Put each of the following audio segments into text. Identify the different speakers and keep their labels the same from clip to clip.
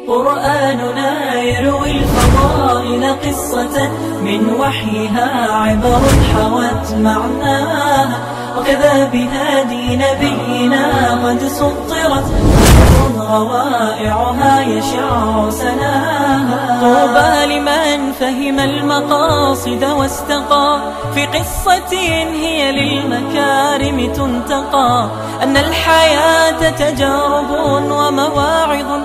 Speaker 1: قرآننا يروي الفضائل قصة من وحيها عبر حوت معناها، وكذا بهادي نبينا قد سطرت روائعها يشع سناها. طوبى لمن فهم المقاصد واستقى في قصة هي للمكارم تنتقى، أن الحياة تجارب ومواعظ،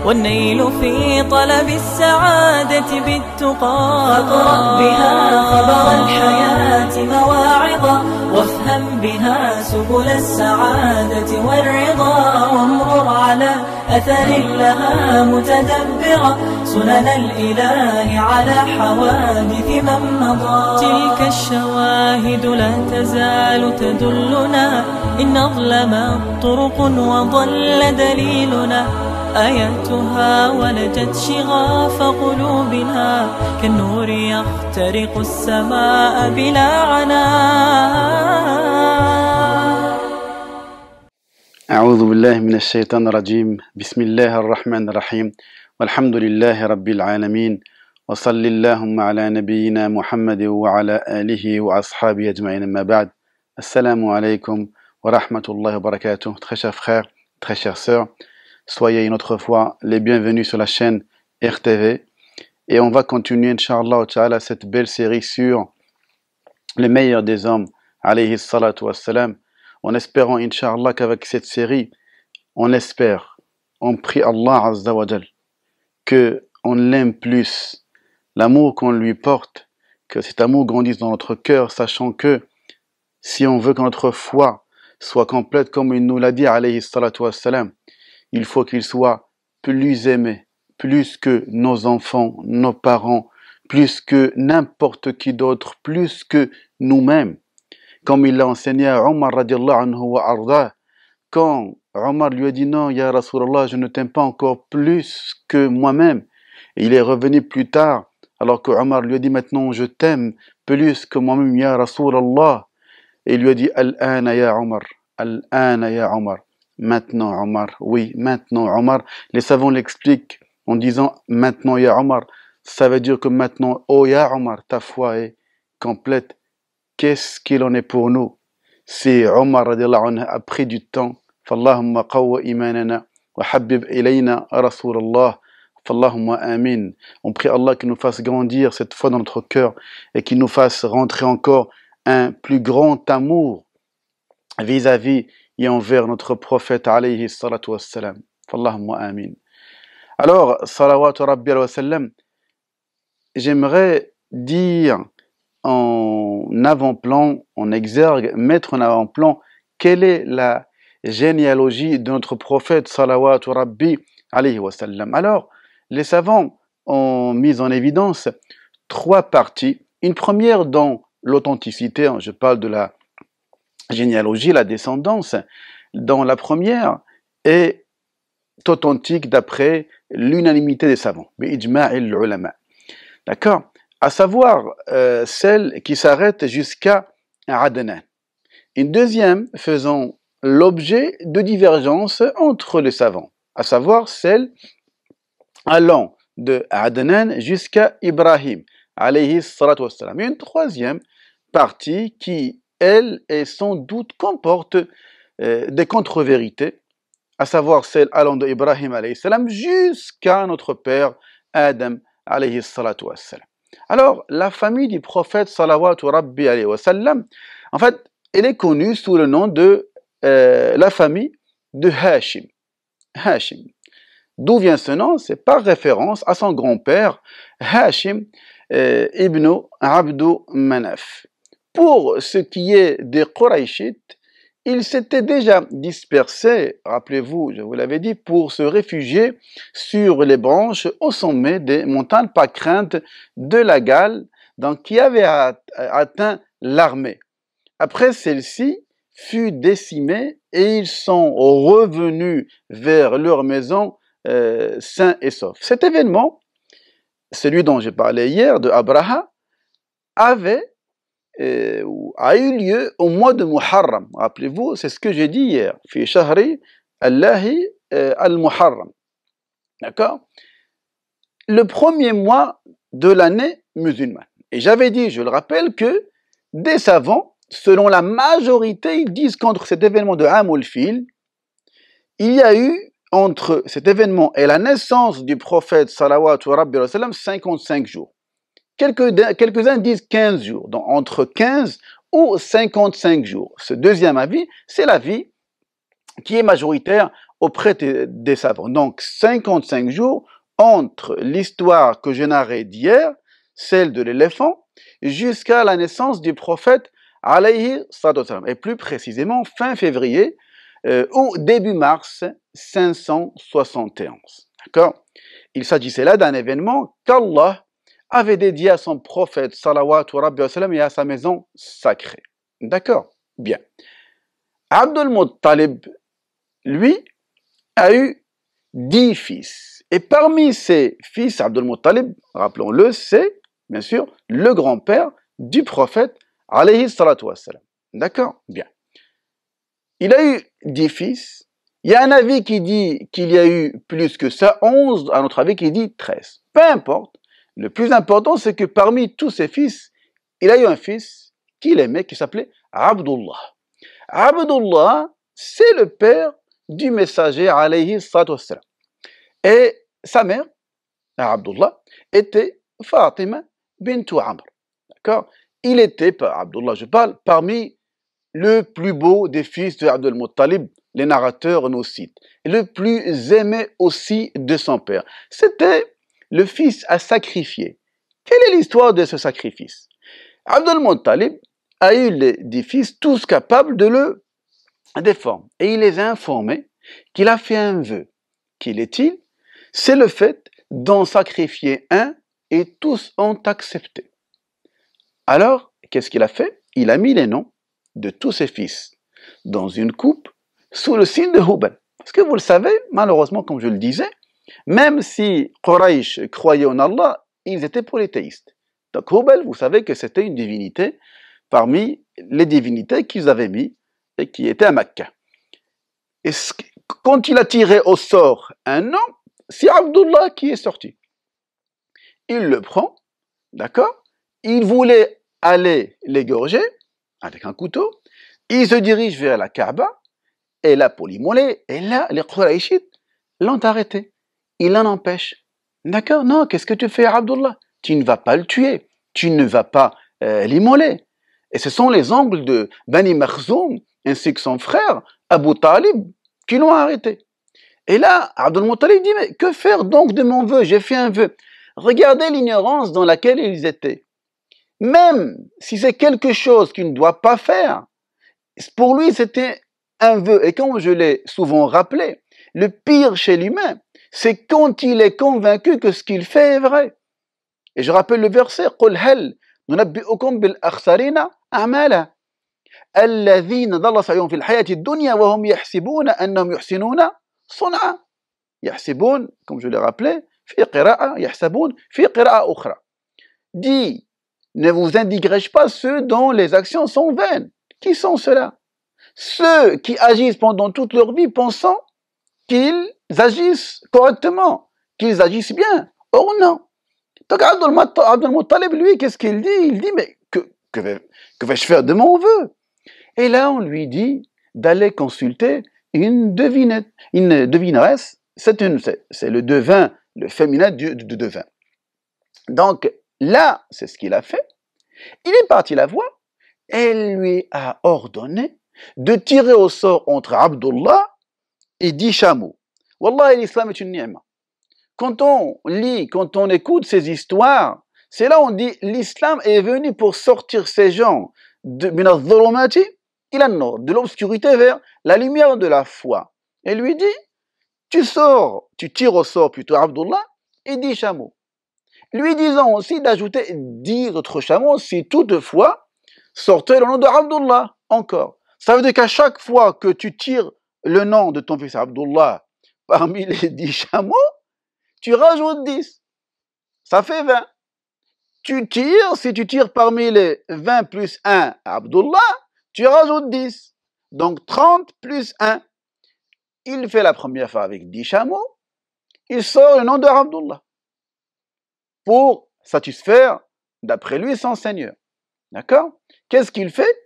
Speaker 1: والنيل في طلب السعادة بالتقى. فاقرأ بها خبر الحياة مواعظا، وافهم بها سبل السعادة والرضا، وامرر على أثر لها متدبرا سنن الإله على حوادث من مضى. تلك الشواهد لا تزال تدلنا، إن أظلمت طرق وضل دليلنا، آياتها ولجت شغاف قلوبنا، كالنور يخترق السماء بلا عناء.
Speaker 2: أعوذ بالله من الشيطان الرجيم. بسم الله الرحمن الرحيم، والحمد لله رب العالمين، وصل اللهم على نبينا محمد وعلى آله وأصحابه أجمعين. أما بعد, Assalamu alaikum wa rahmatullahi wa barakatuh. Très chers frères, très chères sœurs, soyez une autre fois les bienvenus sur la chaîne RTV, et on va continuer Inch'Allah Ta'ala cette belle série sur le meilleur des hommes alayhi salatu wassalam, en espérant Inch'Allah qu'avec cette série, on espère, on prie Allah Azza wa Jal que on l'aime plus, l'amour qu'on lui porte, que cet amour grandisse dans notre cœur, sachant que si on veut que notre foi soit complète, comme il nous l'a dit alayhi salatu wassalam, il faut qu'il soit plus aimé, plus que nos enfants, nos parents, plus que n'importe qui d'autre, plus que nous-mêmes. Comme il l'a enseigné à Omar radiallahu anhu wa arda, quand Omar lui a dit non, ya Rasulallah, je ne t'aime pas encore plus que moi-même. Et il est revenu plus tard, alors que Omar lui a dit maintenant je t'aime plus que moi-même, ya Rasulallah. Et il lui a dit Al-ana ya Omar, Al-ana ya Omar. Maintenant Omar, oui, maintenant Omar. Les savants l'expliquent en disant maintenant ya Omar, ça veut dire que maintenant, oh ya Omar, ta foi est complète. Qu'est-ce qu'il en est pour nous? Si Omar radiallahu anhu a pris du temps, Fallahumma qawwa imanana wa habib ilayna Rasulallah, Fallahumma amin. On prie Allah qu'il nous fasse grandir cette foi dans notre cœur et qu'il nous fasse rentrer encore un plus grand amour vis-à-vis et envers notre prophète alayhi salatu wassalam. Fallahumma amin. Alors, salawatu rabbi wa sallam, j'aimerais dire en avant-plan, en exergue, mettre en avant-plan quelle est la généalogie de notre prophète salawatu rabbi alayhi wa sallam. Alors, les savants ont mis en évidence trois parties. Une première dans l'authenticité, je parle de la généalogie, la descendance, dans la première est authentique d'après l'unanimité des savants, bi'ijma'il ulama. D'accord? À savoir celle qui s'arrête jusqu'à Adnan. Une deuxième faisant l'objet de divergences entre les savants, à savoir celle allant de Adnan jusqu'à Ibrahim, alayhi salatu wassalam. Et une troisième partie qui, elle, et sans doute comporte des contre-vérités, à savoir celle allant de Ibrahim alayhi salam jusqu'à notre père Adam alayhi salatu wassalam. Alors, la famille du prophète salawatu rabbi alayhi wa sallam, en fait, elle est connue sous le nom de la famille de Hashim. Hashim. D'où vient ce nom? C'est par référence à son grand-père Hashim ibn Abdu Manaf. Pour ce qui est des Qurayshites, ils s'étaient déjà dispersés, rappelez-vous, je vous l'avais dit, pour se réfugier sur les branches au sommet des montagnes par crainte de la Galles, donc qui avait atteint l'armée. Après, celle-ci fut décimée et ils sont revenus vers leur maison sains et saufs. Cet événement, celui dont j'ai parlé hier, de Abraha, a eu lieu au mois de Muharram. Rappelez-vous, c'est ce que j'ai dit hier. Fi shahri Allahi al-Muharram. D'accord? le premier mois de l'année musulmane. Et j'avais dit, je le rappelle, que des savants, selon la majorité, ils disent qu'entre cet événement de Amul Fil, il y a eu, entre cet événement et la naissance du prophète, salawatu rabbi wa sallam, 55 jours. Quelques-uns disent 15 jours, donc entre 15 ou 55 jours. Ce deuxième avis, c'est l'avis qui est majoritaire auprès des savants. Donc 55 jours entre l'histoire que je narrais d'hier, celle de l'éléphant, jusqu'à la naissance du prophète, alayhi salatu wassalam, et plus précisément fin février ou début mars 571. D'accord? Il s'agissait là d'un événement qu'Allah avait dédié à son prophète, salawatu rabbi wa sallam, et à sa maison sacrée. D'accord? Bien. Abdul Muttalib, lui, a eu 10 fils. Et parmi ses fils, Abdul Muttalib, rappelons-le, c'est, bien sûr, le grand-père du prophète, alayhi salatu wassalam. D'accord? Bien. Il a eu 10 fils. Il y a un avis qui dit qu'il y a eu plus que ça, 11, un autre avis qui dit 13. Peu importe. Le plus important, c'est que parmi tous ses fils, il a eu un fils qu'il aimait, qui s'appelait Abdullah. Abdullah, c'est le père du messager, alayhi salatu wassalam. Et sa mère, Abdullah, était Fatima bintu Amr. D'accord? Il était, Abdullah je parle, parmi le plus beau des fils de Abdul Muttalib, les narrateurs nous citent, et le plus aimé aussi de son père. C'était le fils à sacrifier. Quelle est l'histoire de ce sacrifice? Abdul Muttalib a eu les 10 fils, tous capables de le défendre. Et il les a informés qu'il a fait un vœu. Qu'il est-il? C'est le fait d'en sacrifier un et tous ont accepté. Alors, qu'est-ce qu'il a fait? Il a mis les noms de tous ses fils dans une coupe sous le signe de Hubal. Parce que vous le savez, malheureusement, comme je le disais, même si Quraysh croyait en Allah, ils étaient polythéistes. Donc Hubal, vous savez que c'était une divinité parmi les divinités qu'ils avaient mis et qui étaient à Mecca. Et quand il a tiré au sort un nom, c'est Abdullah qui est sorti. Il le prend, d'accord? Il voulait aller l'égorger avec un couteau. Il se dirige vers la Kaaba, et là, pour l'immoler, et là, les Qurayshites l'ont arrêté. Il l'en empêche. D'accord? Non, qu'est-ce que tu fais, Abdullah? Tu ne vas pas le tuer. Tu ne vas pas l'immoler. Et ce sont les oncles de Bani Makhzoum, ainsi que son frère, Abu Talib, qui l'ont arrêté. Et là, Abdul Muttalib dit, mais que faire donc de mon vœu? J'ai fait un vœu. Regardez l'ignorance dans laquelle ils étaient. Même si c'est quelque chose qu'il ne doit pas faire, pour lui, c'était un vœu. Et comme je l'ai souvent rappelé, le pire chez l'humain, c'est quand il est convaincu que ce qu'il fait est vrai. Et je rappelle le verset, قُلْ هَلْ نُنَبِّئُكُمْ بِالْأَخْسَرِينَ أَعْمَالًا الَّذِينَ ضَلَّ سَعْيُهُمْ فِي الْحَيَاةِ الدُّنْيَا وَهُمْ يَحْسِبُونَ أَنَّهُمْ يُحْسِنُونَ صُنْعًا. يحسبون, comme je l'ai rappelé, في قراءة يحسبون في قراءة أخرى. Dit, ne vous indiquerai-je pas ceux dont les actions sont vaines? Qui sont ceux-là? Ceux qui agissent pendant toute leur vie pensant qu'ils agissent correctement, qu'ils agissent bien. Or non. Donc Abdul Muttalib, lui, qu'est-ce qu'il dit? Il dit, mais que vais-je faire de mon vœu? Et là, on lui dit d'aller consulter une devineresse. C'est le devin, le féminin de devin. Donc là, c'est ce qu'il a fait. Il est parti la voir. Elle lui a ordonné de tirer au sort entre Abdullah et 10 chameaux. Wallah, l'islam est une ni'ma. Quand on lit, quand on écoute ces histoires, c'est là où on dit l'islam est venu pour sortir ces gens de l'obscurité vers la lumière de la foi. Et lui dit, tu tires au sort plutôt Abdullah et 10 chameaux. Lui disant aussi d'ajouter 10 autres chameaux si toutefois sortait le nom de Abdullah encore. Ça veut dire qu'à chaque fois que tu tires le nom de ton fils Abdullah parmi les 10 chameaux, tu rajoutes 10. Ça fait 20. Si tu tires parmi les 20 plus 1 Abdullah, tu rajoutes 10. Donc 30 plus 1. Il fait la première fois avec 10 chameaux, il sort le nom de Abdullah. pour satisfaire, d'après lui, son Seigneur. D'accord? Qu'est-ce qu'il fait?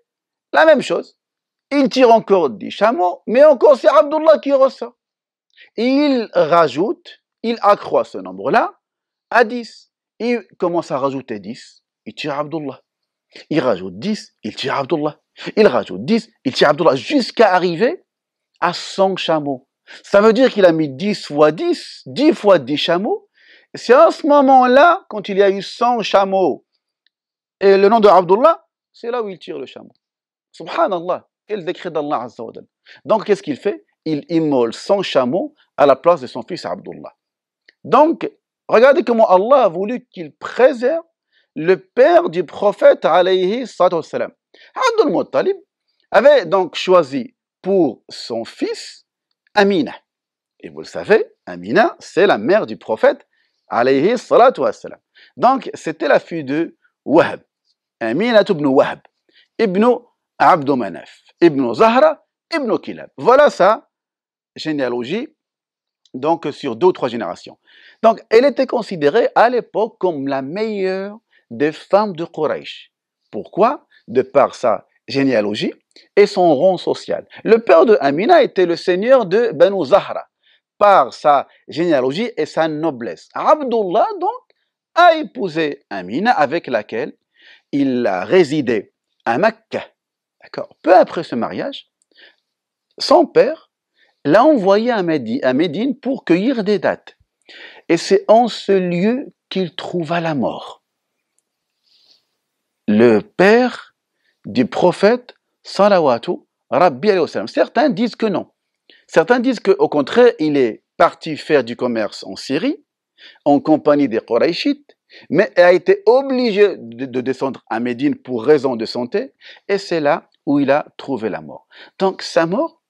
Speaker 2: La même chose. Il tire encore 10 chameaux, mais encore c'est Abdullah qui ressort. Il rajoute, il accroît ce nombre-là à 10. Il commence à rajouter 10, il tire Abdullah. Il rajoute 10, il tire Abdullah. Il rajoute 10, il tire Abdullah, jusqu'à arriver à 100 chameaux. Ça veut dire qu'il a mis 10 fois 10, 10 fois 10 chameaux. C'est à ce moment-là, quand il y a eu 100 chameaux, et le nom de Abdullah, c'est là où il tire le chameau. Subhanallah, quel décret d'Allah Azza wa Jal. Donc, qu'est-ce qu'il fait? Il immole 100 chameaux à la place de son fils Abdullah. Donc, regardez comment Allah a voulu qu'il préserve le père du prophète alayhi salatu wassalam. Abdul Muttalib avait donc choisi pour son fils Amina. Et vous le savez, Amina, c'est la mère du prophète alayhi salatu wassalam. Donc, c'était la fille de Wahab. Amina ibn Wahab, ibn Abd Manaf, ibn Zahra, ibn Kilab. Voilà sa généalogie, donc sur 2 ou 3 générations. Donc, elle était considérée à l'époque comme la meilleure des femmes de Quraysh. Pourquoi? De par sa généalogie et son rang social. Le père de Amina était le seigneur de Banu Zahra, par sa généalogie et sa noblesse. Abdullah, donc, a épousé Amina, avec laquelle il a résidé à Mecca. D'accord. Peu après ce mariage, son père l'a envoyé à Médine pour cueillir des dattes. Et c'est en ce lieu qu'il trouva la mort. Le père du prophète, salawatu rabbi alayhi wa sallam. Certains disent que non. Certains disent qu'au contraire, il est parti faire du commerce en Syrie, en compagnie des Qurayshites, mais a été obligé de descendre à Médine pour raison de santé, et c'est là où il a trouvé la mort. Donc sa mort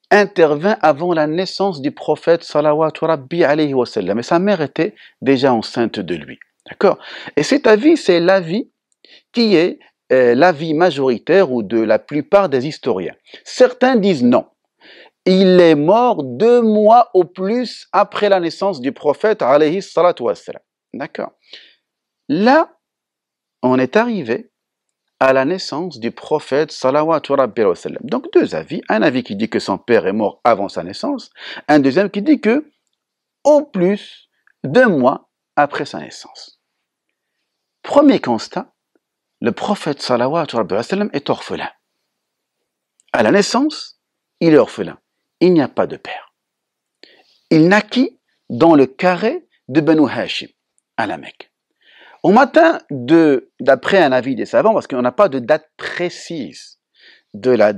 Speaker 2: intervint avant la naissance du prophète salawatu rabbi alayhi wa sallam, et sa mère était déjà enceinte de lui. D'accord? Et cet avis, c'est l'avis qui est l'avis majoritaire ou de la plupart des historiens. Certains disent non. Il est mort 2 mois au plus après la naissance du prophète alayhi salatu wassalam. D'accord? Là, on est arrivé à la naissance du prophète salawatu rabbi wa sallam. Donc 2 avis. Un avis qui dit que son père est mort avant sa naissance. Un deuxième qui dit que au plus 2 mois après sa naissance. Premier constat, le prophète salawatu rabbi wa sallam est orphelin. À la naissance, il est orphelin. Il n'y a pas de père. Il naquit dans le carré de Banu Hashim, à la Mecque. Au matin, d'après un avis des savants, parce qu'on n'a pas de date précise de la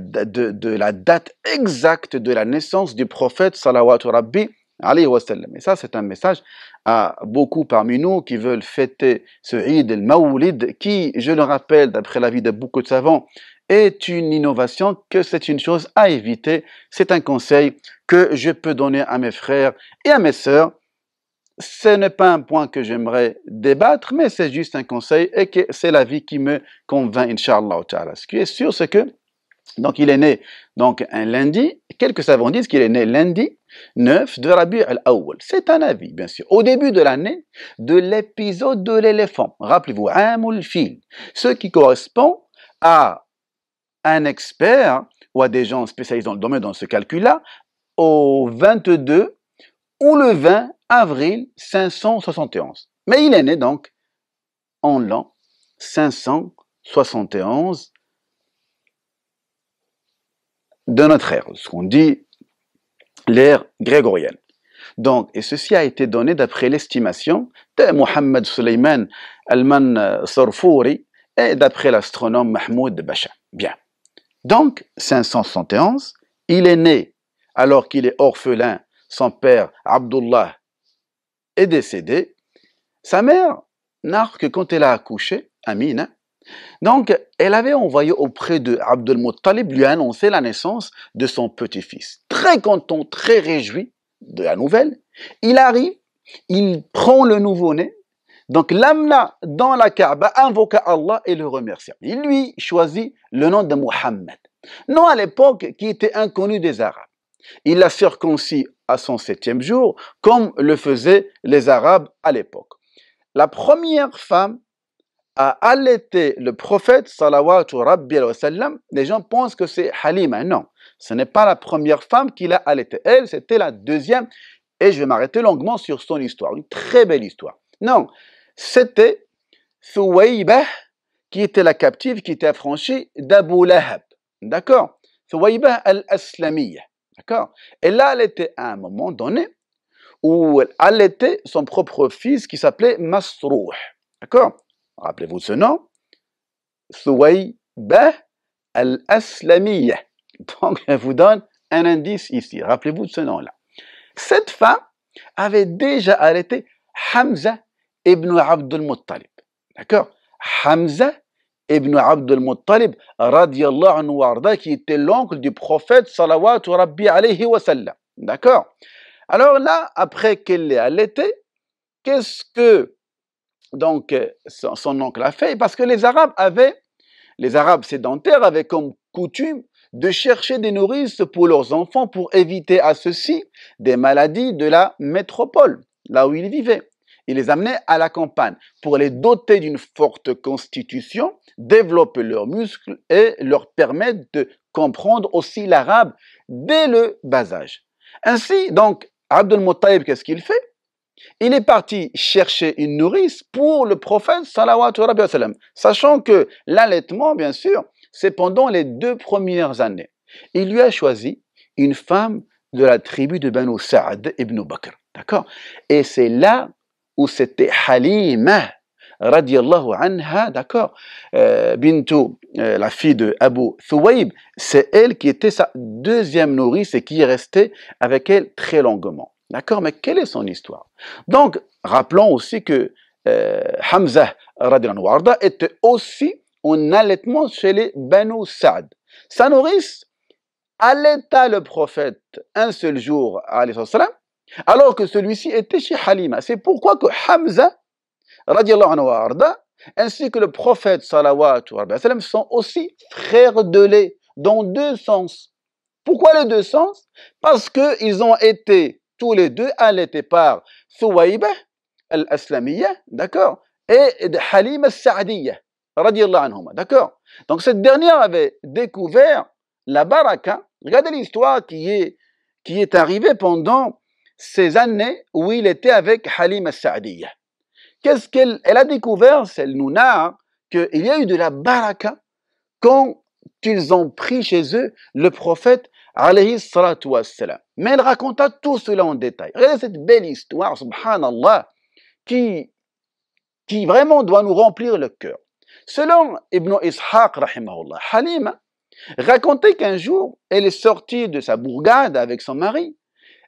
Speaker 2: date exacte de la naissance du prophète salawatu rabbi alayhi wa sallam. Et ça, c'est un message à beaucoup parmi nous qui veulent fêter ce Eid al-Mawlid, qui, je le rappelle, d'après l'avis de beaucoup de savants, est une innovation, que c'est une chose à éviter. C'est un conseil que je peux donner à mes frères et à mes sœurs. Ce n'est pas un point que j'aimerais débattre, mais c'est juste un conseil et que c'est l'avis qui me convainc, Inch'Allah ta'ala. Ce qui est sûr, c'est que donc il est né donc un lundi. Quelques savants disent qu'il est né lundi 9 de Rabi' al-Awwal. C'est un avis, bien sûr. Au début de l'année de l'épisode de l'éléphant. Rappelez-vous, Amul Fil. Ce qui correspond à un expert ou à des gens spécialisés dans le domaine dans ce calcul-là, au 22 ou le 20 avril 571. Mais il est né donc en l'an 571 de notre ère, ce qu'on dit l'ère grégorienne. Donc, et ceci a été donné d'après l'estimation de Mohammed Suleiman Alman Sarfouri et d'après l'astronome Mahmoud Basha. Bien. Donc, 571, il est né alors qu'il est orphelin. Son père, Abdullah, est décédé. Sa mère narre que quand elle a accouché, Amina, donc elle avait envoyé auprès de Abdul Muttalib lui annoncer la naissance de son petit-fils. Très content, très réjoui de la nouvelle, il arrive, il prend le nouveau-né, donc l'amna dans la Kaaba, invoqua Allah et le remercia. Il lui choisit le nom de Muhammad, nom à l'époque qui était inconnu des Arabes. Il l'a circoncis à son 7e jour, comme le faisaient les Arabes à l'époque. La première femme à allaiter le prophète, salawatu rabbi wa sallam, les gens pensent que c'est Halima. Non, ce n'est pas la première femme qui l'a allaité. Elle, c'était la deuxième, et je vais m'arrêter longuement sur son histoire, une très belle histoire. Non, c'était Thuwaybah, qui était la captive, qui était affranchie d'Abu Lahab. D'accord? Thuwaybah al-Aslamiyya. D'accord? Et là, elle était à un moment donné où elle allaitait son propre fils qui s'appelait Masrouh. D'accord? Rappelez-vous de ce nom, Thuwaybah al-Aslamiyya. Donc, je vous donne un indice ici. Rappelez-vous de ce nom-là. Cette femme avait déjà allaité Hamza ibn Abdul Muttalib. D'accord? Hamza ibn Abdul Muttalib, radiyallahu anhu warda, qui était l'oncle du prophète, salawatu rabbi alayhi wa sallam. D'accord? Alors là, après qu'elle l'ait allaité, qu'est-ce que donc son oncle a fait? Parce que les Arabes sédentaires avaient comme coutume de chercher des nourrices pour leurs enfants pour éviter à ceux-ci des maladies de la métropole, là où ils vivaient. Ils les amenaient à la campagne pour les doter d'une forte constitution, développer leurs muscles et leur permettre de comprendre aussi l'arabe dès le bas âge. Ainsi, donc, Abdul Muttalib, qu'est-ce qu'il fait? Il est parti chercher une nourrice pour le prophète, salawatu rabbi wa sallam, sachant que l'allaitement, bien sûr, c'est pendant les 2 premières années. Il lui a choisi une femme de la tribu de Banu Sa'd ibn Bakr. D'accord? Et c'est là où c'était Halima, radiallahu anha, d'accord, Bintou, la fille de Abu Thuwayb, c'est elle qui était sa deuxième nourrice et qui est restée avec elle très longuement. D'accord, mais quelle est son histoire? Donc, rappelons aussi que Hamza, radiallahu anhu, était aussi en allaitement chez les Banu Sa'd. Sa nourrice allaita le prophète un seul jour, alayhi salam, alors que celui-ci était chez Halima. C'est pourquoi que Hamza, radiallahu anhu arda, ainsi que le prophète, salawatu wa sallam, sont aussi frères de lait, dans 2 sens. Pourquoi les 2 sens? Parce qu'ils ont été tous les 2 allaités par Thuwaybah al-Aslamiyya, d'accord, et Halima al-Sa'diyya, radiallahu anhuma, d'accord. Donc cette dernière avait découvert la baraka. Regardez l'histoire qui est arrivée pendant ces années où il était avec Halima al-Sa'diyya. Qu'est-ce qu'elle a découvert? Elle nous narre qu'il y a eu de la baraka quand ils ont pris chez eux le prophète, alayhi salatu wassalam. Mais elle raconta tout cela en détail. Regardez cette belle histoire, subhanallah, qui vraiment doit nous remplir le cœur. Selon Ibn Ishaq, rahimahullah, Halima racontait qu'un jour, elle est sortie de sa bourgade avec son mari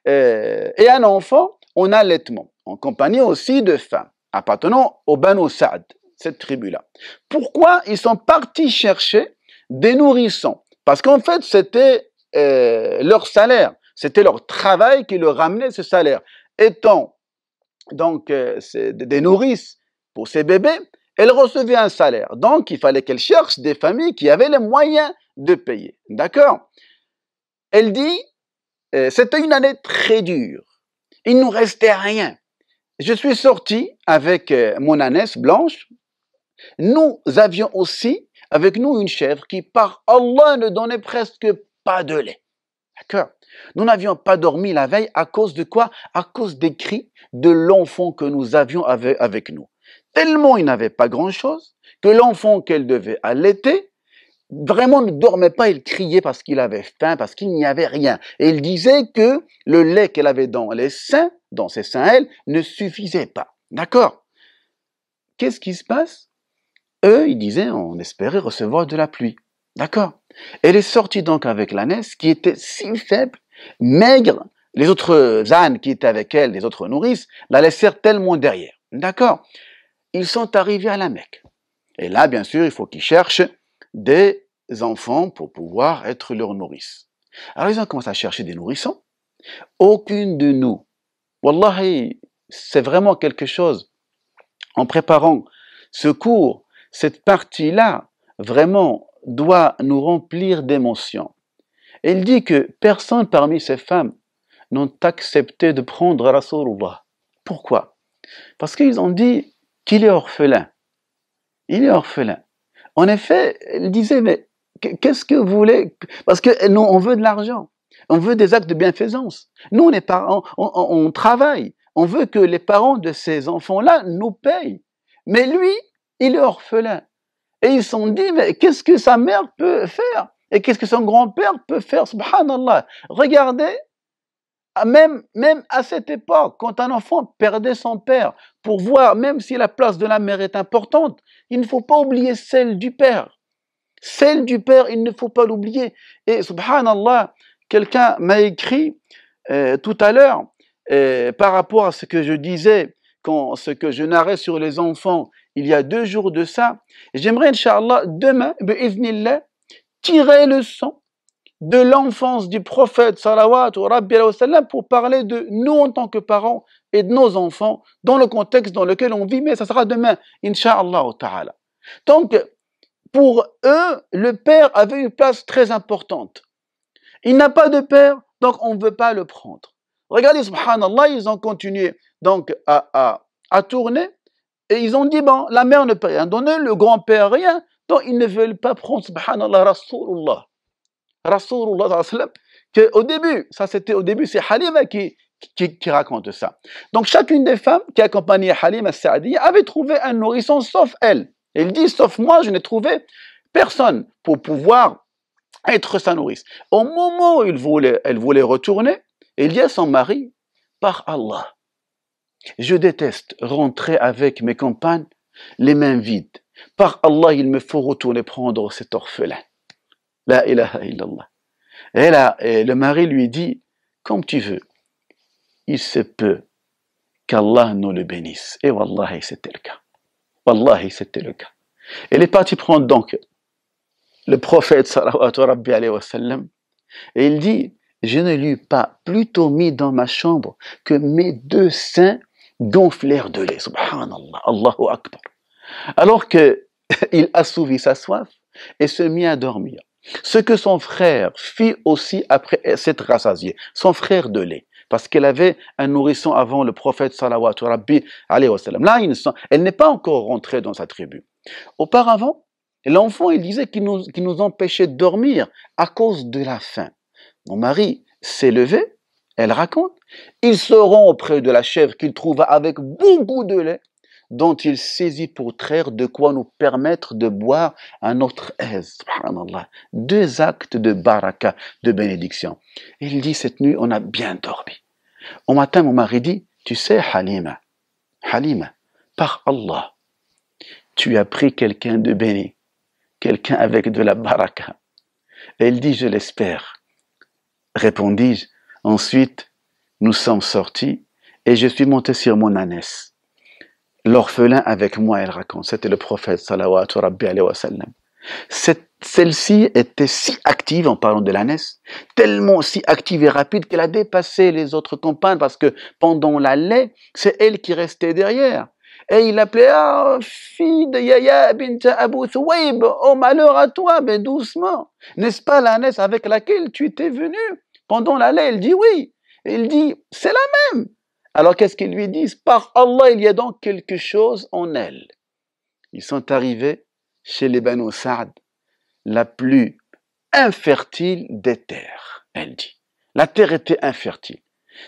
Speaker 2: et un enfant en allaitement, en compagnie aussi de femmes appartenant au Banu Sa'd, cette tribu-là. Pourquoi ils sont partis chercher des nourrissons? Parce qu'en fait, c'était leur salaire, c'était leur travail qui leur ramenait ce salaire. Étant donc des nourrices pour ces bébés, elles recevaient un salaire. Donc, il fallait qu'elles cherchent des familles qui avaient les moyens de payer. D'accord? Elle dit, c'était une année très dure. Il ne nous restait rien. Je suis sorti avec mon ânesse blanche. Nous avions aussi avec nous une chèvre qui, par Allah, ne donnait presque pas de lait. D'accord? Nous n'avions pas dormi la veille à cause de quoi? À cause des cris de l'enfant que nous avions avec nous. Tellement il n'avait pas grand-chose que l'enfant qu'elle devait allaiter vraiment ne dormait pas, il criait parce qu'il avait faim, parce qu'il n'y avait rien. Et il disait que le lait qu'elle avait dans ses seins, elle, ne suffisait pas. D'accord? Qu'est-ce qui se passe? Eux, ils disaient, on espérait recevoir de la pluie. D'accord? Elle est sortie donc avec l'ânesse qui était si faible, maigre. Les autres ânes qui étaient avec elle, les autres nourrices, la laissèrent tellement derrière. D'accord? Ils sont arrivés à la Mecque. Et là, bien sûr, il faut qu'ils cherchent des enfants pour pouvoir être leurs nourrices. Alors, ils ont commencé à chercher des nourrissons. Aucune de nous, wallahi, c'est vraiment quelque chose. En préparant ce cours, cette partie-là, vraiment, doit nous remplir d'émotions. Il dit que personne parmi ces femmes n'ont accepté de prendre Rasulullah. Pourquoi? Parce qu'ils ont dit qu'il est orphelin. Il est orphelin. En effet, ils disaient, mais qu'est-ce que vous voulez? Parce que nous, on veut de l'argent. On veut des actes de bienfaisance. Nous, on est parents, on travaille. On veut que les parents de ces enfants-là nous payent. Mais lui, il est orphelin. Et ils se sont dit, mais qu'est-ce que sa mère peut faire? Et qu'est-ce que son grand-père peut faire? Subhanallah. Regardez, même à cette époque, quand un enfant perdait son père, pour voir, même si la place de la mère est importante, il ne faut pas oublier celle du père. Celle du père, il ne faut pas l'oublier. Et subhanallah, quelqu'un m'a écrit tout à l'heure, par rapport à ce que je disais, ce que je narrais sur les enfants, il y a 2 jours de ça. J'aimerais, Inch'Allah, demain, bi'iznillah, tirer le son de l'enfance du prophète salawatu rabbi alayhi wa sallam pour parler de nous en tant que parents et de nos enfants dans le contexte dans lequel on vit, mais ça sera demain, Inch'Allah ta'ala. Donc, pour eux, le père avait une place très importante. Il n'a pas de père, donc on ne veut pas le prendre. Regardez, subhanallah, ils ont continué donc à tourner et ils ont dit, bon, la mère ne peut rien donner, le grand-père rien, donc ils ne veulent pas prendre, subhanallah, Rasulullah. Rasulullah, que au début, ça c'était au début, c'est Halima qui raconte ça. Donc chacune des femmes qui accompagnait Halima Saadiya avait trouvé un nourrisson sauf elle. Elle dit, sauf moi, je n'ai trouvé personne pour pouvoir être sa nourrice. Au moment où elle voulait retourner, il y a son mari, par Allah. Je déteste rentrer avec mes compagnes les mains vides. Par Allah, il me faut retourner prendre cet orphelin. La ilaha illallah. Et le mari lui dit, comme tu veux, il se peut qu'Allah nous le bénisse. Et wallahi, c'était le cas. Wallahi, c'était le cas. Elle est partie prendre donc le prophète sallallahu alayhi wa sallam et il dit, je ne lui ai pas plutôt mis dans ma chambre que mes 2 seins gonflèrent de lait. Subhanallah, Allahu Akbar. Alors qu'il assouvit sa soif et se mit à dormir. Ce que son frère fit aussi après s'être rassasié, son frère de lait, parce qu'elle avait un nourrisson avant le prophète sallallahu alayhi wa sallam. Là, elle n'est pas encore rentrée dans sa tribu. Auparavant, l'enfant, il disait qu'il nous empêchait de dormir à cause de la faim. Mon mari s'est levé, elle raconte, ils seront auprès de la chèvre qu'il trouva avec beaucoup de lait, dont il saisit pour traire de quoi nous permettre de boire à notre aise. Subhanallah. 2 actes de baraka, de bénédiction. Il dit, cette nuit, on a bien dormi. Au matin, mon mari dit, tu sais, Halima, par Allah, tu as pris quelqu'un de béni, quelqu'un avec de la baraka. Elle dit, je l'espère. Répondis-je. Ensuite, nous sommes sortis et je suis monté sur mon ânesse. L'orphelin avec moi, elle raconte, c'était le prophète sallallahu alayhi wa sallam. Celle-ci était si active, en parlant de l'ânesse, tellement si active et rapide qu'elle a dépassé les autres compagnes parce que pendant l'aller, c'est elle qui restait derrière. Et il appelait, ah, fille de Yahya bint Abu Thuwayb, oh malheur à toi, mais doucement. N'est-ce pas l'ânesse avec laquelle tu étais venu pendant l'aller? Elle dit oui. Il dit, c'est la même. Alors qu'est-ce qu'ils lui disent? Par Allah, il y a donc quelque chose en elle. Ils sont arrivés chez les Banu Saad, la plus infertile des terres, elle dit. La terre était infertile.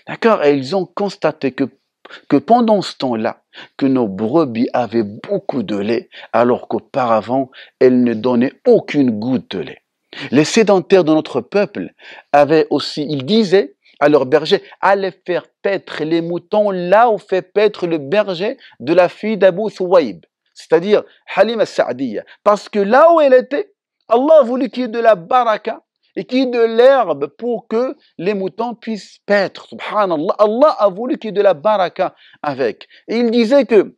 Speaker 2: D'accord? Et ils ont constaté que pendant ce temps-là, que nos brebis avaient beaucoup de lait, alors qu'auparavant, elles ne donnaient aucune goutte de lait. Les sédentaires de notre peuple avaient aussi, ils disaient à leur berger, allez faire paître les moutons là où fait paître le berger de la fille d'Abu Thuwayb, c'est-à-dire Halima Saadiya. Parce que là où elle était, Allah a voulu qu'il y ait de la baraka et qu'il y ait de l'herbe pour que les moutons puissent paître. Subhanallah, Allah a voulu qu'il y ait de la baraka avec. Et il disait que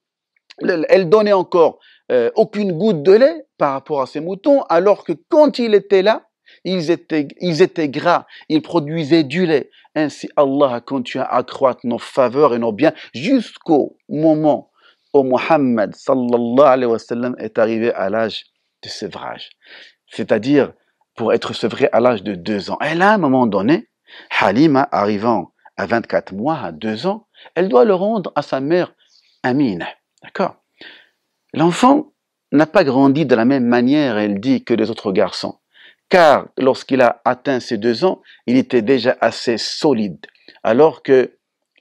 Speaker 2: elle donnait encore aucune goutte de lait par rapport à ces moutons, alors que quand il était là, ils étaient gras, ils produisaient du lait. Ainsi, Allah a continué à accroître nos faveurs et nos biens jusqu'au moment où Muhammad sallallahu alayhi wa sallam est arrivé à l'âge de sevrage. C'est-à-dire, pour être sevré à l'âge de 2 ans. Et là, à un moment donné, Halima, arrivant à 24 mois, à 2 ans, elle doit le rendre à sa mère Amina. D'accord? L'enfant n'a pas grandi de la même manière, elle dit, que les autres garçons. Car lorsqu'il a atteint ses 2 ans, il était déjà assez solide, alors qu'elle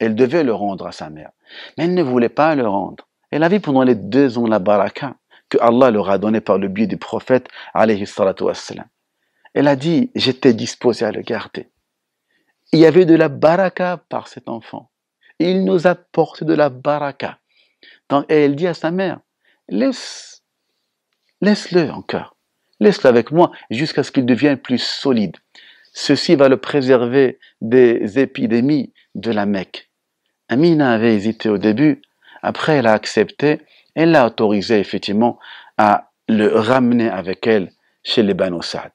Speaker 2: devait le rendre à sa mère. Mais elle ne voulait pas le rendre. Elle a vu pendant les 2 ans la baraka que Allah leur a donné par le biais du prophète, alayhi salatu wassalam. Elle a dit, j'étais disposée à le garder. Il y avait de la baraka par cet enfant. Il nous apporte de la baraka. Donc, elle dit à sa mère, laisse-le encore. Laisse-le avec moi jusqu'à ce qu'il devienne plus solide. Ceci va le préserver des épidémies de la Mecque. Amina avait hésité au début. Après, elle a accepté. Elle l'a autorisé effectivement à le ramener avec elle chez les Banu Sa'd.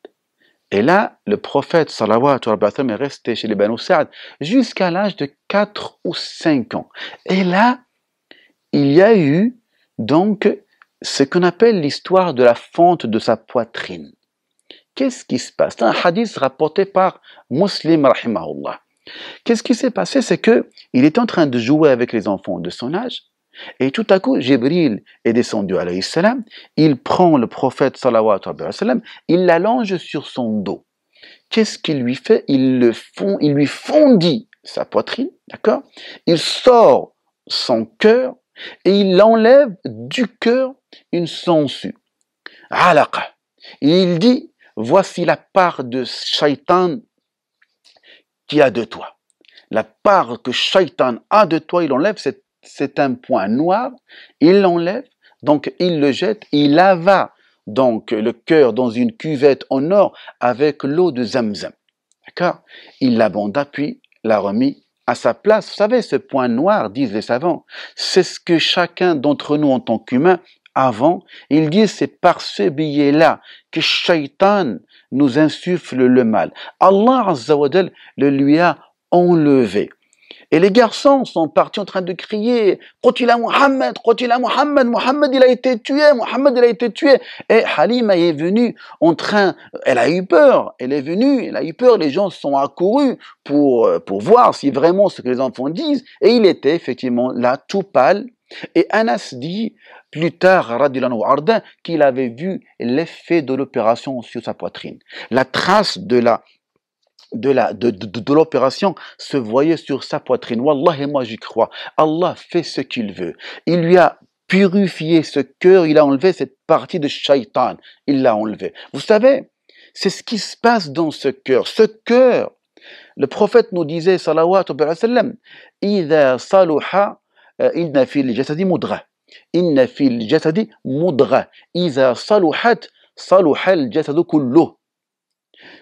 Speaker 2: Et là, le prophète sallallahu alayhi wa sallam est resté chez les Banu Sa'd jusqu'à l'âge de 4 ou 5 ans. Et là, il y a eu donc ce qu'on appelle l'histoire de la fente de sa poitrine. Qu'est-ce qui se passe? C'est un hadith rapporté par Muslim rahimahullah. Qu'est-ce qui s'est passé? C'est que il était en train de jouer avec les enfants de son âge. Et tout à coup, Jibril est descendu alayhi salam, il prend le prophète sallallahu alayhi wa sallam, il l'allonge sur son dos. Qu'est-ce qu'il lui fait? Il lui fondit sa poitrine, d'accord? Il sort son cœur et il enlève du cœur une sangsue. Alaqa. Et il dit, voici la part de Shaitan qui a de toi. La part que Shaitan a de toi, il enlève, c'est un point noir, il l'enlève, donc il le jette, il lava donc le cœur dans une cuvette en or avec l'eau de Zamzam. D'accord? Il l'abonda puis l'a remis à sa place. Vous savez, ce point noir, disent les savants, c'est ce que chacun d'entre nous en tant qu'humain avant, ils disent c'est par ce biais-là que Shaitan nous insuffle le mal. Allah Azza wa Jal le lui a enlevé. Et les garçons sont partis en train de crier « Qutila Muhammad, Qutila Muhammad, Muhammad il a été tué, Muhammad il a été tué » Et Halima est venue elle a eu peur, elle est venue, elle a eu peur, les gens sont accourus pour voir si vraiment ce que les enfants disent. Et il était effectivement là, tout pâle. Et Anas dit plus tard, radhiyallahu anhu, qu'il avait vu l'effet de l'opération sur sa poitrine. La trace de l'opération se voyait sur sa poitrine. Wallah, moi j'y crois. Allah fait ce qu'il veut. Il lui a purifié ce cœur, il a enlevé cette partie de Shaitan. Il l'a enlevé. Vous savez, c'est ce qui se passe dans ce cœur. Ce cœur, le prophète nous disait, sallallahu alayhi wa sallam, إِذَا صَلُحَ إِنَّ فِي الْجَسَدِ مُضْغَةً إِنَّ فِي الْجَسَدِ مُضْغَةً إِذَا صَلُحَتْ صَلُحَ الْجَسَدُ كُلُّهُ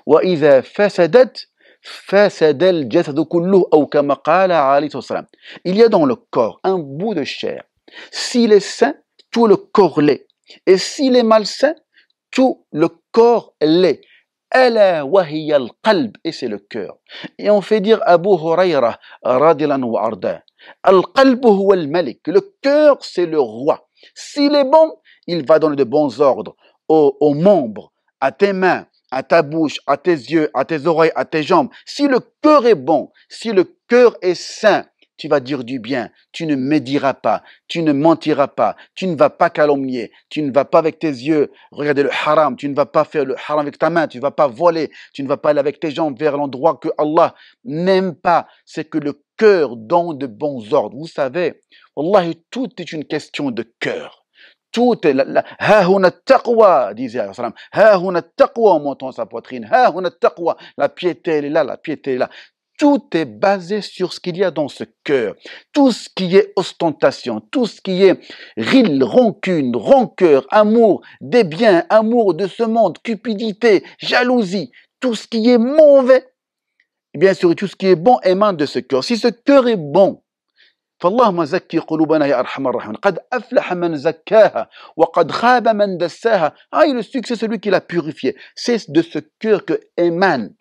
Speaker 2: وإذا فسدت فسد الجسد كله أو كما قال عليه الصلاة والسلام. Il y a dans le corps un bout de chair. S'il est sain, tout le corps l'est. Et s'il est malsain, tout le corps l'est. ألا وهي القلب, et c'est le cœur. Et on fait dire Abu Huraira radhiyallahu anhu arda, القلب هو الملك. Le cœur, c'est le roi. S'il est bon, il va donner de bons ordres aux membres, à tes mains, à ta bouche, à tes yeux, à tes oreilles, à tes jambes. Si le cœur est bon, si le cœur est sain, tu vas dire du bien, tu ne médiras pas, tu ne mentiras pas, tu ne vas pas calomnier, tu ne vas pas avec tes yeux regarder le haram, tu ne vas pas faire le haram avec ta main, tu ne vas pas voler, tu ne vas pas aller avec tes jambes vers l'endroit que Allah n'aime pas. C'est que le cœur donne de bons ordres. Vous savez, wallahi, tout est une question de cœur. Tout est là. Ha huna taqwa, disait Allah sallam. Ha huna taqwa, en montant sa poitrine. Ha huna taqwa, la piété elle est là, la piété elle est là. Tout est basé sur ce qu'il y a dans ce cœur. Tout ce qui est ostentation, tout ce qui est ril, rancune, rancœur, amour des biens, amour de ce monde, cupidité, jalousie, tout ce qui est mauvais, et bien sûr tout ce qui est bon émane de ce cœur. Si ce cœur est bon, فاللهم زكي قلوبنا يا أرحم الراحمين قد أفلح من زكاها وقد خاب من دساها. Le succès, c'est celui qui l'a purifié. C'est de ce cœur que émane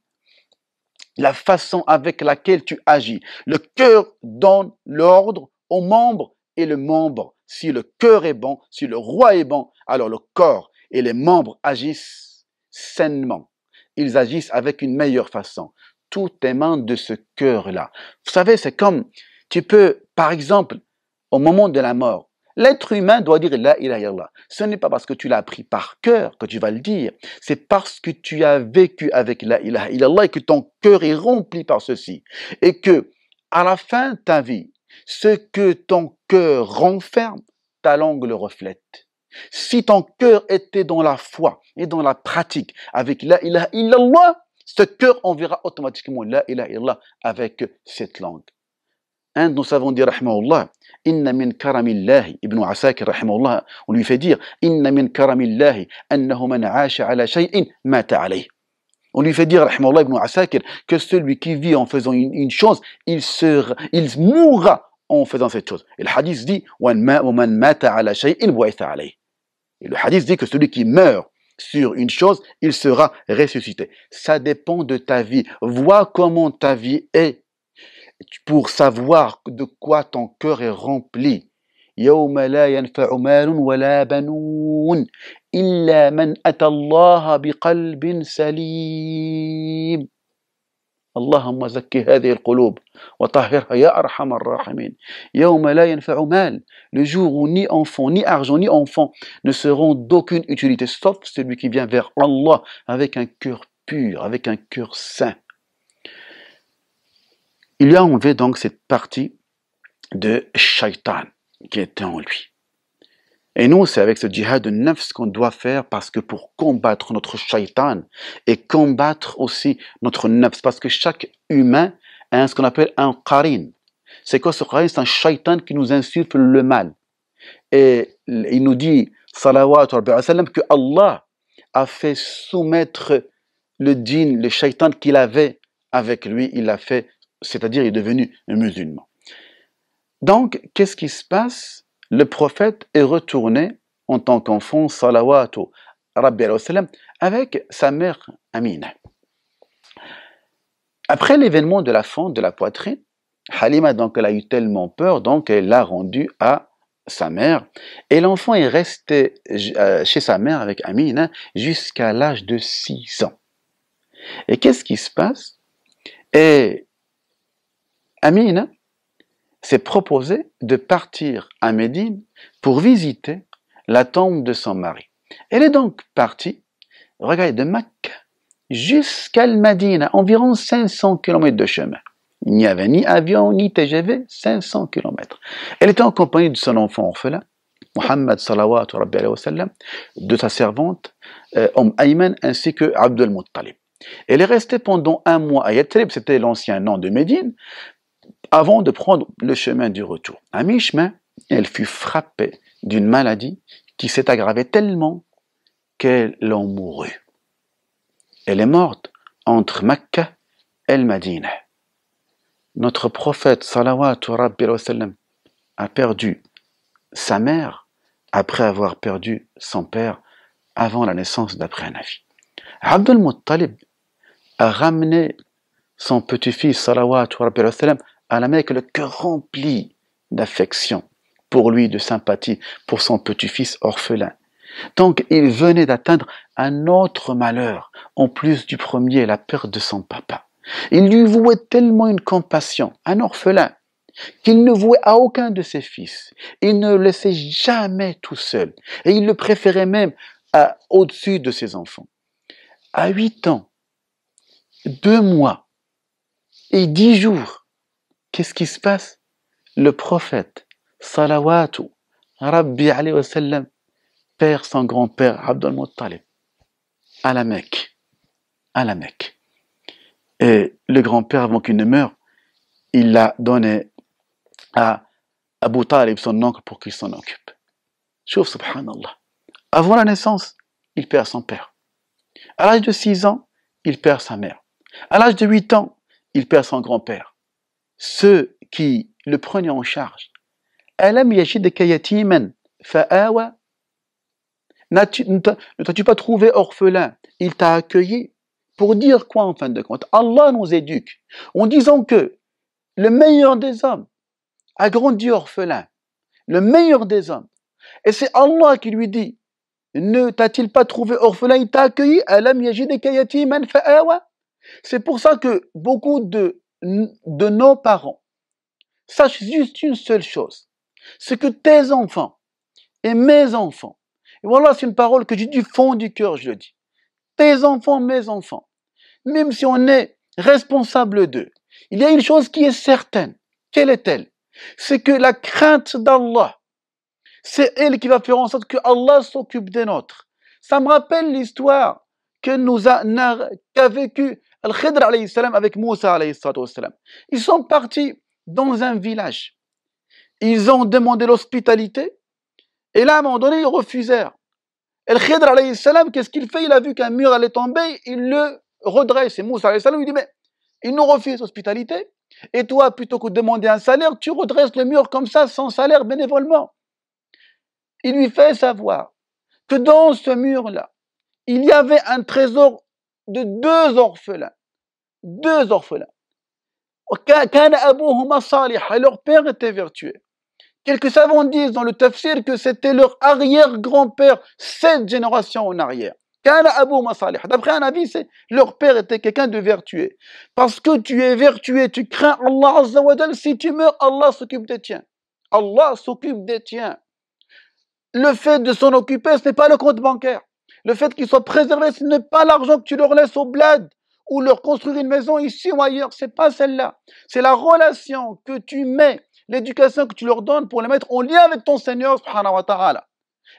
Speaker 2: la façon avec laquelle tu agis. Le cœur donne l'ordre aux membres et le membre, si le cœur est bon, si le roi est bon, alors le corps et les membres agissent sainement. Ils agissent avec une meilleure façon. tout émane de ce cœur-là. Vous savez, c'est comme, tu peux, par exemple, au moment de la mort, l'être humain doit dire la ilaha illallah. Ce n'est pas parce que tu l'as appris par cœur que tu vas le dire. C'est parce que tu as vécu avec la ilaha illallah et que ton cœur est rempli par ceci. Et que, à la fin de ta vie, ce que ton cœur renferme, ta langue le reflète. Si ton cœur était dans la foi et dans la pratique avec la ilaha illallah, ce cœur enverra automatiquement la ilaha illallah avec cette langue. Un de nos savants dit, rahimahullah, inna min karamillahi, Ibn Asakir, rahimahullah, on lui fait dire, inna min karamillahi, annahu man aasha ala shay'in, mata alayh. On lui fait dire, rahimahullah, Ibn Asakir, que celui qui vit en faisant une chose, il mourra en faisant cette chose. Et le hadith dit, وَمَنْ مَاتَ عَلَى شَيْءٍ بُعِثَ عَلَيْهِ. Et le hadith dit que celui qui meurt sur une chose, il sera ressuscité. Ça dépend de ta vie. Vois comment ta vie est pour savoir de quoi ton cœur est rempli. يَوْمَ لَا يَنْفَعُ مَالٌ وَلَا بَنُونَ إِلَّا مَنْ أَتَى اللَّهَ بِقَلْبٍ سَلِيمٍ. اللهم زك هذه القلوب وطهرها يا أرحم الراحمين. يوم لا ينفع مال, le jour où ni enfant, ni argent, ni enfant ne seront d'aucune utilité, sauf celui qui vient vers Allah avec un cœur pur, avec un cœur saint. Il lui a enlevé donc cette partie de shaitan qui était en lui. Et nous, c'est avec ce djihad de nafs qu'on doit faire, parce que pour combattre notre shaitan et combattre aussi notre nafs, parce que chaque humain a ce qu'on appelle un qarin. C'est quoi ce qarin? C'est un shaitan qui nous insuffle le mal. Et il nous dit, salawatu rabbi wa sallam, que Allah a fait soumettre le djinn, le shaitan qu'il avait avec lui, il l'a fait, c'est-à-dire il est devenu un musulman. Donc, qu'est-ce qui se passe? Le prophète est retourné en tant qu'enfant, salawatu rabbi wa sallam, avec sa mère Amina. Après l'événement de la fente de la poitrine, Halima, donc, elle a eu tellement peur, donc elle l'a rendu à sa mère. Et l'enfant est resté chez sa mère avec Amina jusqu'à l'âge de 6 ans. Et qu'est-ce qui se passe? Et Amina s'est proposé de partir à Médine pour visiter la tombe de son mari. Elle est donc partie, regardez, de Mecque jusqu'à Médine, environ 500 km de chemin. Il n'y avait ni avion, ni TGV, 500 km. Elle était en compagnie de son enfant orphelin, Muhammad salawatu rabbi alayhi wa sallam, de sa servante, Ayman, ainsi que Abdul Muttalib. Elle est restée pendant 1 mois à Yatrib, c'était l'ancien nom de Médine, avant de prendre le chemin du retour. À mi-chemin, elle fut frappée d'une maladie qui s'est aggravée tellement qu'elle en mourut. Elle est morte entre Mecca et Médine. Notre prophète, salawatu rabbi wa sallam, a perdu sa mère après avoir perdu son père avant la naissance d'après Nabi. Abdul Muttalib a ramené son petit-fils, salawatu rabbi wa sallam, à la Mecque, le cœur rempli d'affection pour lui, de sympathie pour son petit-fils orphelin. Donc, il venait d'atteindre un autre malheur, en plus du premier, la perte de son papa. Il lui vouait tellement une compassion, un orphelin, qu'il ne vouait à aucun de ses fils. Il ne le laissait jamais tout seul. Et il le préférait même au-dessus de ses enfants. À 8 ans, 2 mois et 10 jours, qu'est-ce qui se passe? Le prophète, salawatu rabbi alayhi wa sallam, perd son grand-père, Abdul Muttalib, à la Mecque. À la Mecque. Et le grand-père, avant qu'il ne meure, il l'a donné à Abu Talib, son oncle, pour qu'il s'en occupe. Chouf, subhanallah. Avant la naissance, il perd son père. À l'âge de 6 ans, il perd sa mère. À l'âge de 8 ans, il perd son grand-père. Ceux qui le prenaient en charge. Alam yajidka yatiman fa'awa. Ne t'as-tu pas trouvé orphelin? Il t'a accueilli. Pour dire quoi en fin de compte? Allah nous éduque en disant que le meilleur des hommes a grandi orphelin. Le meilleur des hommes. Et c'est Allah qui lui dit, ne t'a-t-il pas trouvé orphelin? Il t'a accueilli. Alam yajidka yatiman fa'awa. C'est pour ça que beaucoup de nos parents sachent juste une seule chose, c'est que tes enfants et mes enfants, et voilà, c'est une parole que je dis du fond du cœur, je le dis, tes enfants, mes enfants, même si on est responsable d'eux, il y a une chose qui est certaine. Quelle est-elle? C'est que la crainte d'Allah, c'est elle qui va faire en sorte que Allah s'occupe des nôtres. Ça me rappelle l'histoire qu'a vécu Al-Khidr alayhi salam avec Moussa alayhi salam. Ils sont partis dans un village. Ils ont demandé l'hospitalité et là, à un moment donné, ils refusèrent. Al-Khidr alayhi salam, qu'est-ce qu'il fait? Il a vu qu'un mur allait tomber, il le redresse. Et Moussa alayhi salam lui dit, mais il nous refuse l'hospitalité et toi, plutôt que de demander un salaire, tu redresses le mur comme ça, sans salaire, bénévolement. Il lui fait savoir que dans ce mur-là, il y avait un trésor de deux orphelins. Deux orphelins. Leur père était vertueux. Quelques savants disent dans le tafsir que c'était leur arrière-grand-père, 7 générations en arrière. D'après un avis, leur père était quelqu'un de vertueux. Parce que tu es vertueux, tu crains Allah Azza wa Jal, si tu meurs, Allah s'occupe des tiens. Allah s'occupe des tiens. Le fait de s'en occuper, ce n'est pas le compte bancaire. Le fait qu'ils soient préservés, ce n'est pas l'argent que tu leur laisses au bled ou leur construire une maison ici ou ailleurs. C'est pas celle-là. C'est la relation que tu mets, l'éducation que tu leur donnes pour les mettre en lien avec ton Seigneur, subhanahu wa ta'ala.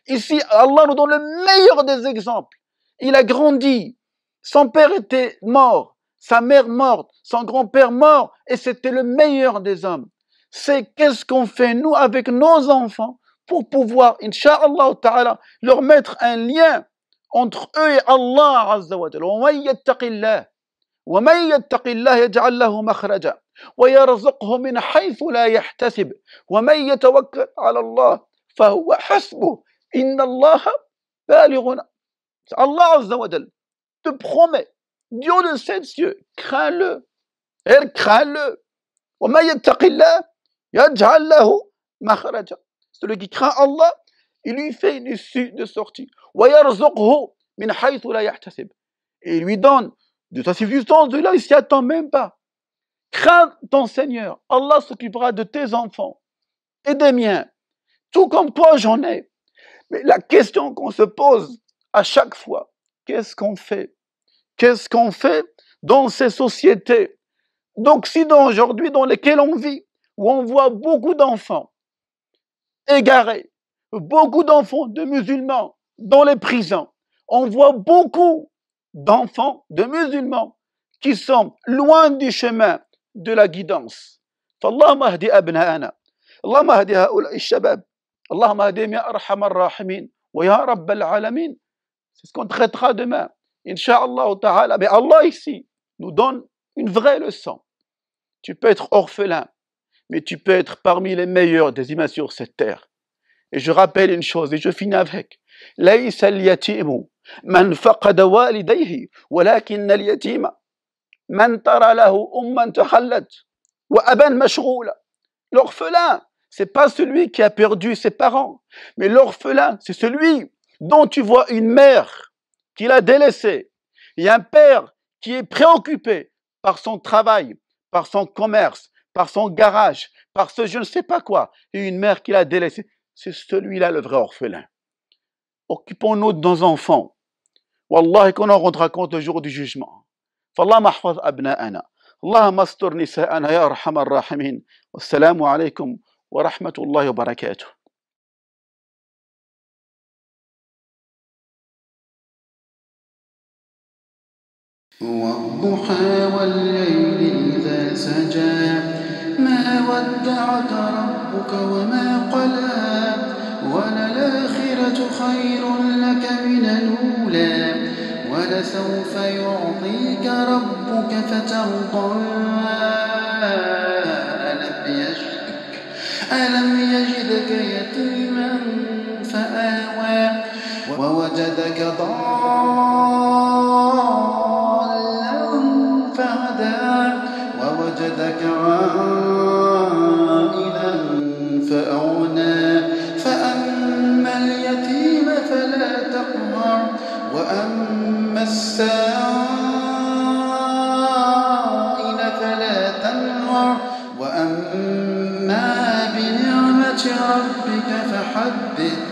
Speaker 2: Ici, Allah nous donne le meilleur des exemples. Il a grandi. Son père était mort. Sa mère morte. Son grand-père mort. Et c'était le meilleur des hommes. C'est qu'est-ce qu'on fait, nous, avec nos enfants, pour pouvoir, incha'Allah ta'ala, leur mettre un lien entre eux et Allah Azza wa Jalla. وَمَن يَتَّقِ اللَّهَ يَجْعَلْ لَهُ مَخْرَجًا وَيَرْزُقْهُ مِنْ حَيْثُ لَا يَحْتَسِبُ وَمَن يَتَوَكَّلْ عَلَى اللَّهِ فَهُوَ حَسْبُهُ إِنَّ اللَّهَ بالغ. Allah Azza wa Jalla te promet, Dieu de sept cieux, crains-le, crains-le. وَمَن يَتَّقِ اللَّهَ يَجْعَلْ لَهُ مَخْرَجًا. Celui qui craint Allah, il lui fait une issue de sortie. وَيَرْزُقْهُ مِنْ حَيْثُ لَا يَحْتَسِبُ. Et il lui donne de sa subsistance, de là, il s'y attend même pas. Crains ton Seigneur. Allah s'occupera de tes enfants et des miens. Tout comme toi, j'en ai. Mais la question qu'on se pose à chaque fois, qu'est-ce qu'on fait? Qu'est-ce qu'on fait dans ces sociétés d'Occident aujourd'hui dans lesquelles on vit, où on voit beaucoup d'enfants égarés, beaucoup d'enfants de musulmans dans les prisons. On voit beaucoup d'enfants de musulmans qui sont loin du chemin de la guidance. فاللهم اهد أبناءنا اللهم اهد هؤلاء الشباب اللهم اهدهم يا أرحم الراحمين ويا رب العالمين. C'est ce qu'on traitera demain, Inch'Allah ta'ala. Mais Allah ici nous donne une vraie leçon. Tu peux être orphelin, mais tu peux être parmi les meilleurs des humains sur cette terre. Et je rappelle une chose, et je finis avec. ليس اليتيم من فقد والديه ولكن اليتيم من ترى له أما تحلت وأبا مشغولا. L'orphelin, c'est pas celui qui a perdu ses parents, mais l'orphelin, c'est celui dont tu vois une mère qui l'a délaissé, et un père qui est préoccupé par son travail, par son commerce, par son garage, par ce je ne sais pas quoi, et une mère qui l'a délaissé. C'est celui-là le vrai orphelin. Occupons-nous de nos enfants. Wallahi qu'on en rendra compte le jour du jugement. فاللهم احفظ أبناءنا اللهم استر نساءنا يا أرحم الراحمين. والسلام عليكم ورحمة الله وبركاته.
Speaker 3: والضحى والليل إذا سجى ما ودعك ربك وما قلى وللآخرة خير لك من الأولى ولسوف يعطيك ربك فترضى ألم يجدك يتيما فآوى ووجدك ضالا فهدى ووجدك عائلا فأغنى فأما اليتيم فلا تقهر وأما السائل ربك فحدث